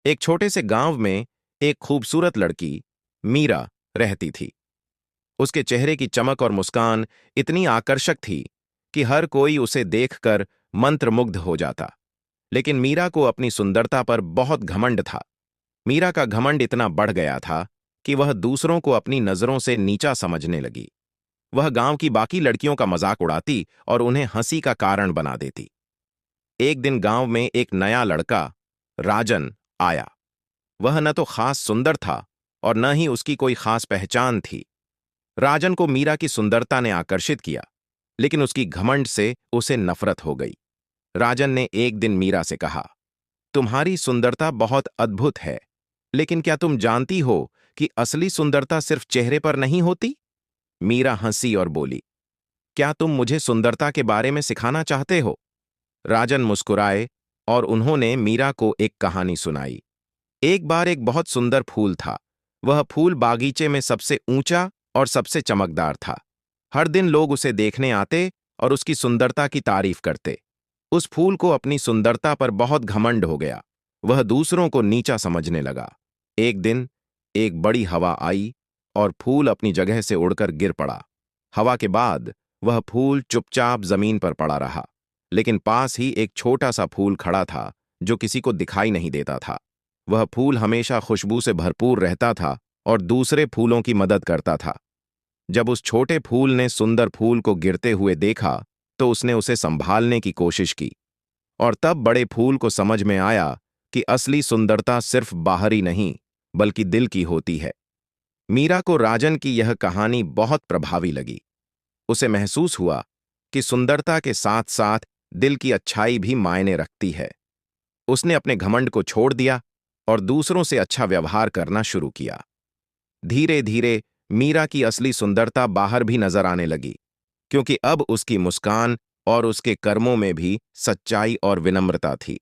एक छोटे से गांव में एक खूबसूरत लड़की मीरा रहती थी। उसके चेहरे की चमक और मुस्कान इतनी आकर्षक थी कि हर कोई उसे देखकर मंत्रमुग्ध हो जाता। लेकिन मीरा को अपनी सुंदरता पर बहुत घमंड था। मीरा का घमंड इतना बढ़ गया था कि वह दूसरों को अपनी नजरों से नीचा समझने लगी। वह गांव की बाकी लड़कियों का मजाक उड़ाती और उन्हें हंसी का कारण बना देती। एक दिन गांव में एक नया लड़का राजन आया। वह न तो खास सुंदर था और न ही उसकी कोई खास पहचान थी। राजन को मीरा की सुंदरता ने आकर्षित किया, लेकिन उसकी घमंड से उसे नफरत हो गई। राजन ने एक दिन मीरा से कहा, तुम्हारी सुंदरता बहुत अद्भुत है, लेकिन क्या तुम जानती हो कि असली सुंदरता सिर्फ चेहरे पर नहीं होती? मीरा हंसी और बोली, क्या तुम मुझे सुंदरता के बारे में सिखाना चाहते हो? राजन मुस्कुराए और उन्होंने मीरा को एक कहानी सुनाई। एक बार एक बहुत सुंदर फूल था। वह फूल बागीचे में सबसे ऊंचा और सबसे चमकदार था। हर दिन लोग उसे देखने आते और उसकी सुंदरता की तारीफ करते। उस फूल को अपनी सुंदरता पर बहुत घमंड हो गया। वह दूसरों को नीचा समझने लगा। एक दिन एक बड़ी हवा आई और फूल अपनी जगह से उड़कर गिर पड़ा। हवा के बाद वह फूल चुपचाप जमीन पर पड़ा रहा, लेकिन पास ही एक छोटा सा फूल खड़ा था जो किसी को दिखाई नहीं देता था। वह फूल हमेशा खुशबू से भरपूर रहता था और दूसरे फूलों की मदद करता था। जब उस छोटे फूल ने सुंदर फूल को गिरते हुए देखा, तो उसने उसे संभालने की कोशिश की। और तब बड़े फूल को समझ में आया कि असली सुंदरता सिर्फ बाहरी नहीं, बल्कि दिल की होती है। मीरा को राजन की यह कहानी बहुत प्रभावी लगी। उसे महसूस हुआ कि सुंदरता के साथ साथ दिल की अच्छाई भी मायने रखती है। उसने अपने घमंड को छोड़ दिया और दूसरों से अच्छा व्यवहार करना शुरू किया। धीरे धीरे मीरा की असली सुंदरता बाहर भी नजर आने लगी, क्योंकि अब उसकी मुस्कान और उसके कर्मों में भी सच्चाई और विनम्रता थी।